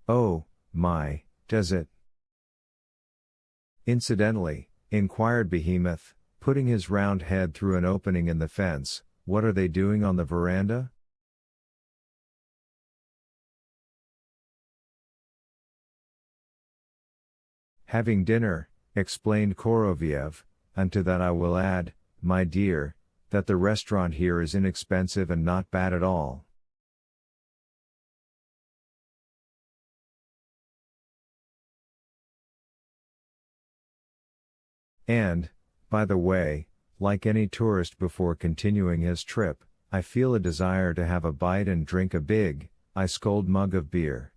Oh, my, does it? Incidentally, inquired Behemoth, putting his round head through an opening in the fence, what are they doing on the veranda? Having dinner, explained Koroviev, and to that I will add, my dear, that the restaurant here is inexpensive and not bad at all. And, by the way, like any tourist before continuing his trip, I feel a desire to have a bite and drink a big, ice-cold mug of beer.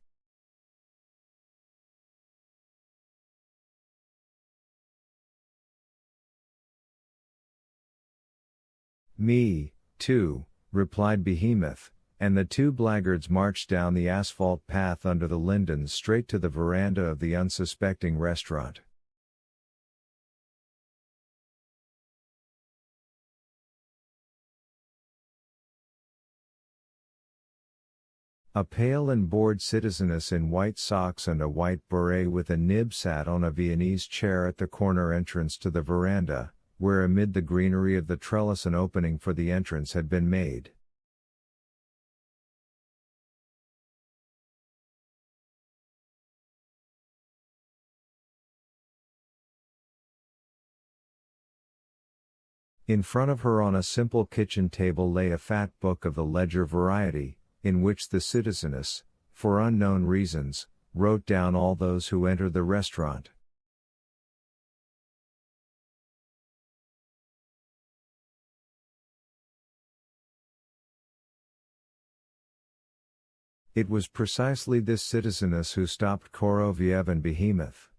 Me, too, replied Behemoth, and the two blackguards marched down the asphalt path under the lindens straight to the veranda of the unsuspecting restaurant. A pale and bored citizeness in white socks and a white beret with a nib sat on a Viennese chair at the corner entrance to the veranda, where amid the greenery of the trellis an opening for the entrance had been made. In front of her on a simple kitchen table lay a fat book of the ledger variety, in which the citizeness, for unknown reasons, wrote down all those who entered the restaurant. It was precisely this citizeness who stopped Koroviev and Behemoth.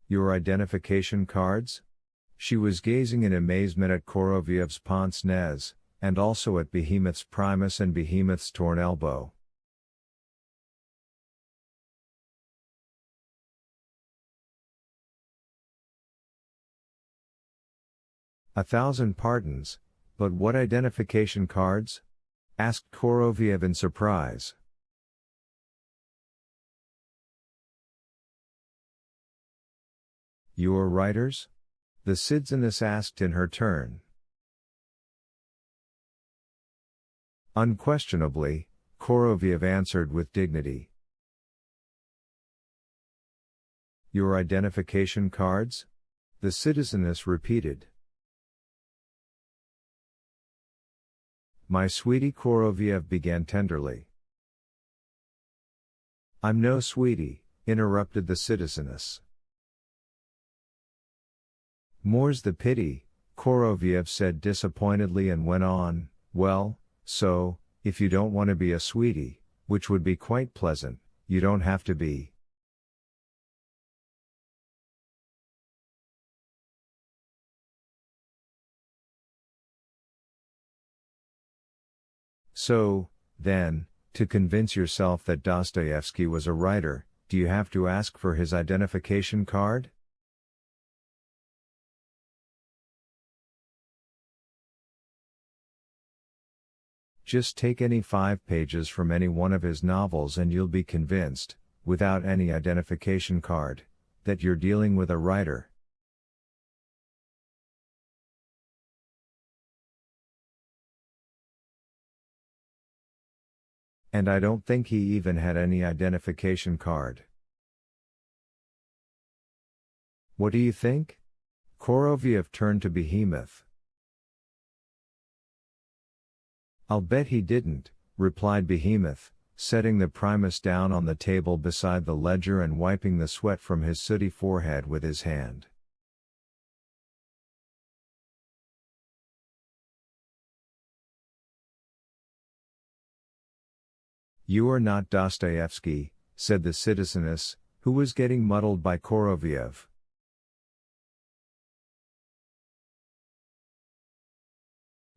Your identification cards? She was gazing in amazement at Koroviev's pince-nez, and also at Behemoth's primus and Behemoth's torn elbow. "A thousand pardons, but what identification cards?" asked Koroviev in surprise. "Your writers?" the citizeness asked in her turn. "Unquestionably," Koroviev answered with dignity. "Your identification cards?" the citizeness repeated. "My sweetie," Koroviev began tenderly. "I'm no sweetie," interrupted the citizeness. "More's the pity," Koroviev said disappointedly and went on, "well, so, if you don't want to be a sweetie, which would be quite pleasant, you don't have to be." "So, then, to convince yourself that Dostoevsky was a writer, do you have to ask for his identification card?" "Just take any 5 pages from any one of his novels and you'll be convinced, without any identification card, that you're dealing with a writer." "And I don't think he even had any identification card." "What do you think?" Koroviev turned to Behemoth. "I'll bet he didn't," replied Behemoth, setting the primus down on the table beside the ledger and wiping the sweat from his sooty forehead with his hand. "You are not Dostoevsky," said the citizeness, who was getting muddled by Koroviev.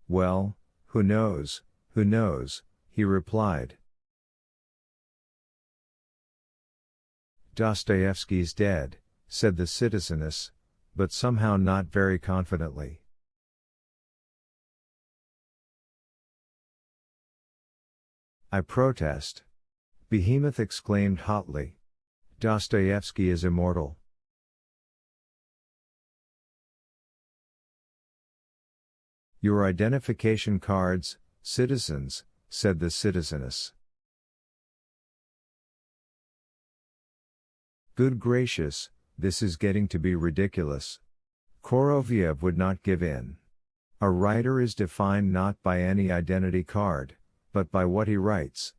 "Well, who knows, he replied. "Dostoevsky's dead," said the citizeness, but somehow not very confidently. I protest. Behemoth exclaimed hotly. Dostoevsky is immortal. Your identification cards, citizens, said the citizeness. Good gracious, this is getting to be ridiculous. Koroviev would not give in. A writer is defined not by any identity card, but by what he writes.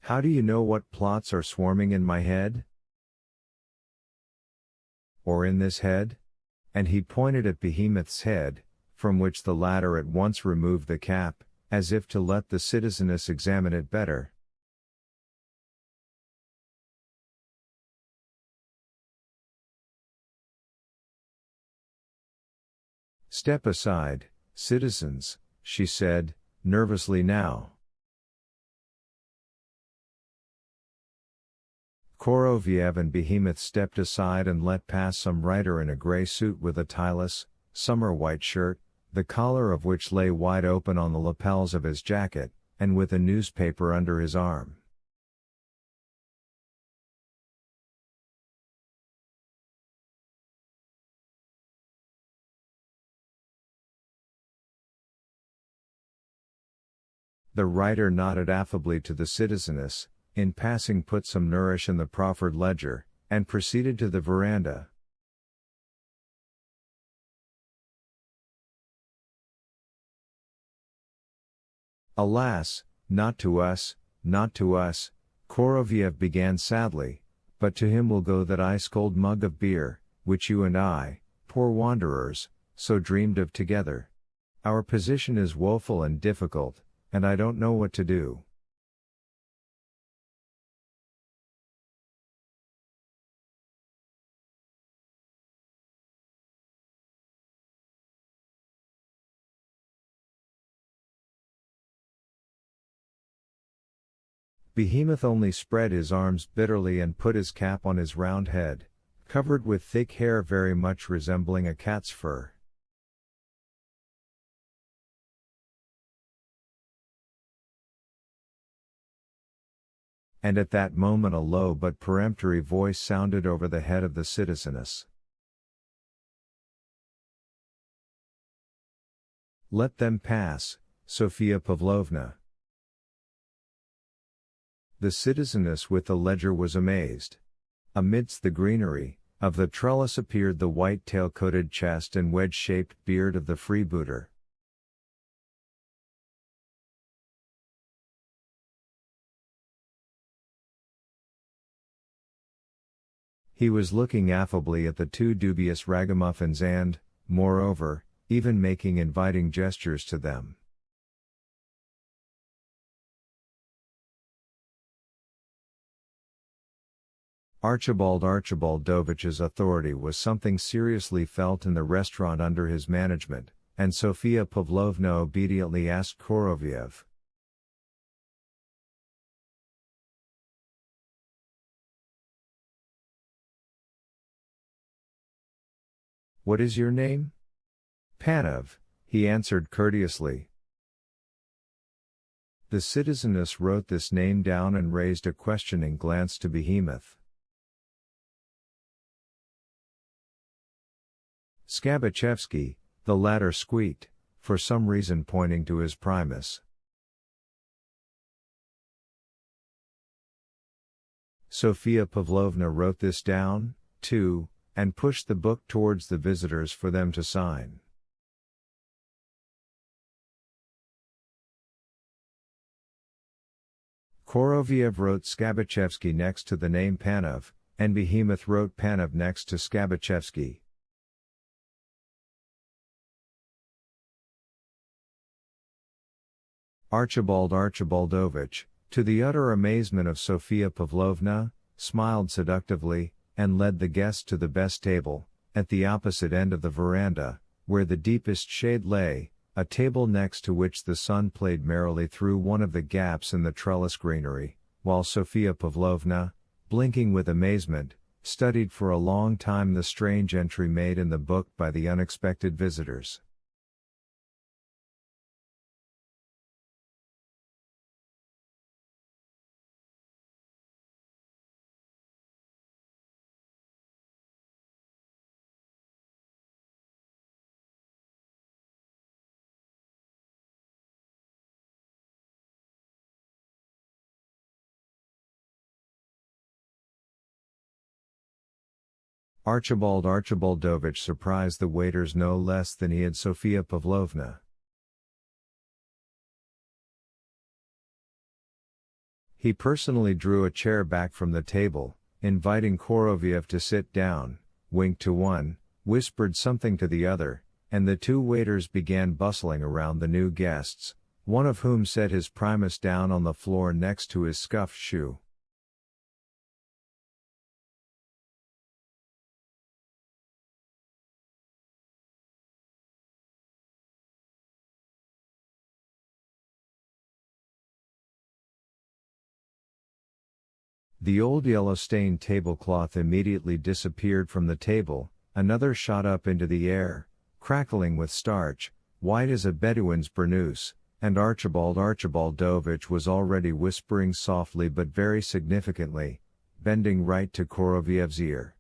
How do you know what plots are swarming in my head? Or in this head? And he pointed at Behemoth's head, from which the latter at once removed the cap, as if to let the citizeness examine it better. Step aside, citizens, she said, nervously now. Koroviev and Behemoth stepped aside and let pass some writer in a grey suit with a tieless, summer white shirt, the collar of which lay wide open on the lapels of his jacket, and with a newspaper under his arm. The writer nodded affably to the citizeness, in passing put some nourish in the proffered ledger, and proceeded to the veranda. Alas, not to us, not to us, Koroviev began sadly, but to him will go that ice-cold mug of beer, which you and I, poor wanderers, so dreamed of together. Our position is woeful and difficult, and I don't know what to do. Behemoth only spread his arms bitterly and put his cap on his round head, covered with thick hair very much resembling a cat's fur. And at that moment a low but peremptory voice sounded over the head of the citizeness. Let them pass, Sophia Pavlovna. The citizeness with the ledger was amazed. Amidst the greenery of the trellis appeared the white tail-coated chest and wedge-shaped beard of the freebooter. He was looking affably at the two dubious ragamuffins and, moreover, even making inviting gestures to them. Archibald Archibaldovitch's authority was something seriously felt in the restaurant under his management, and Sophia Pavlovna obediently asked Koroviev. What is your name? Panov, he answered courteously. The citizeness wrote this name down and raised a questioning glance to Behemoth. Skabachevsky, the latter squeaked, for some reason pointing to his Primus. Sophia Pavlovna wrote this down, too, and pushed the book towards the visitors for them to sign. Koroviev wrote Skabachevsky next to the name Panov, and Behemoth wrote Panov next to Skabachevsky. Archibald Archibaldovitch, to the utter amazement of Sophia Pavlovna, smiled seductively, and led the guests to the best table, at the opposite end of the veranda, where the deepest shade lay, a table next to which the sun played merrily through one of the gaps in the trellis greenery, while Sophia Pavlovna, blinking with amazement, studied for a long time the strange entry made in the book by the unexpected visitors. Archibaldovich surprised the waiters no less than he had Sofia Pavlovna. He personally drew a chair back from the table, inviting Koroviev to sit down, winked to one, whispered something to the other, and the two waiters began bustling around the new guests, one of whom set his primus down on the floor next to his scuffed shoe. The old yellow-stained tablecloth immediately disappeared from the table, another shot up into the air, crackling with starch, white as a Bedouin's burnous, and Archibaldovich was already whispering softly but very significantly, bending right to Koroviev's ear.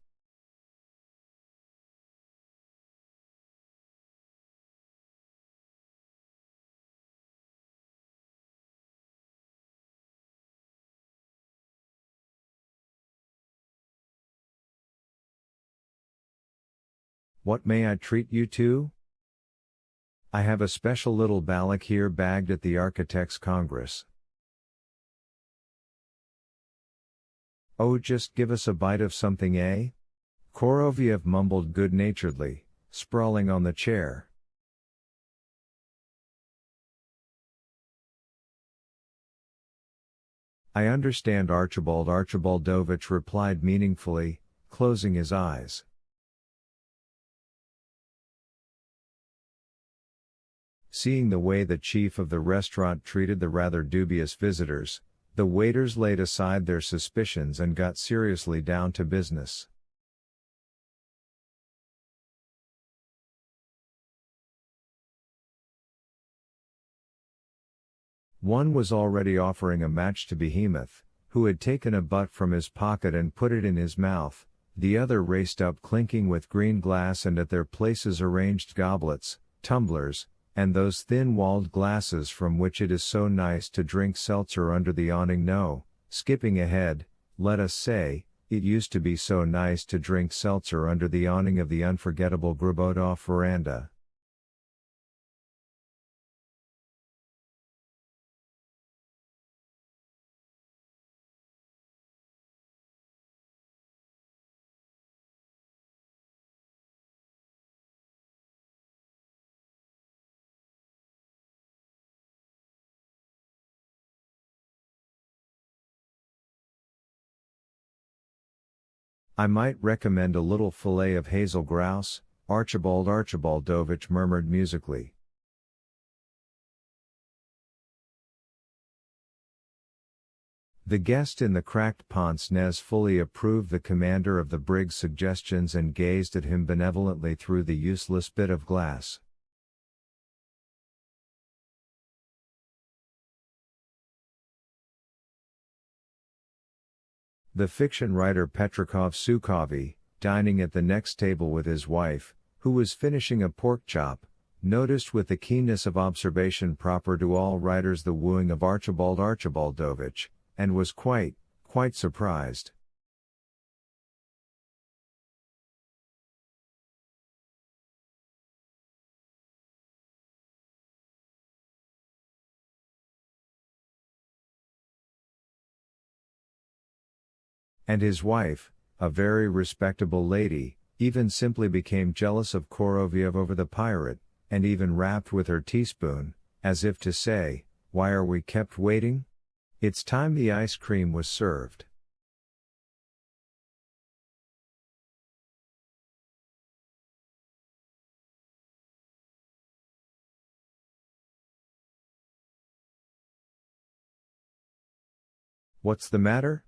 What may I treat you to? I have a special little Balak here bagged at the Architects' Congress. Oh, just give us a bite of something, eh? Koroviev mumbled good-naturedly, sprawling on the chair. I understand, Archibaldovich replied meaningfully, closing his eyes. Seeing the way the chief of the restaurant treated the rather dubious visitors, the waiters laid aside their suspicions and got seriously down to business. One was already offering a match to Behemoth, who had taken a butt from his pocket and put it in his mouth. The other raced up clinking with green glass and at their places arranged goblets, tumblers, and those thin-walled glasses from which it is so nice to drink seltzer under the awning. No, skipping ahead, let us say, it used to be so nice to drink seltzer under the awning of the unforgettable Gribaudoff veranda. I might recommend a little fillet of hazel grouse, Archibaldovich murmured musically. The guest in the cracked pince-nez fully approved the commander of the brig's suggestions and gazed at him benevolently through the useless bit of glass. The fiction writer Petrikov Sukhovy, dining at the next table with his wife, who was finishing a pork chop, noticed with the keenness of observation proper to all writers the wooing of Archibaldovich, and was quite surprised. And his wife, a very respectable lady, even simply became jealous of Koroviev over the pirate, and even rapped with her teaspoon, as if to say, "Why are we kept waiting? It's time the ice cream was served." What's the matter?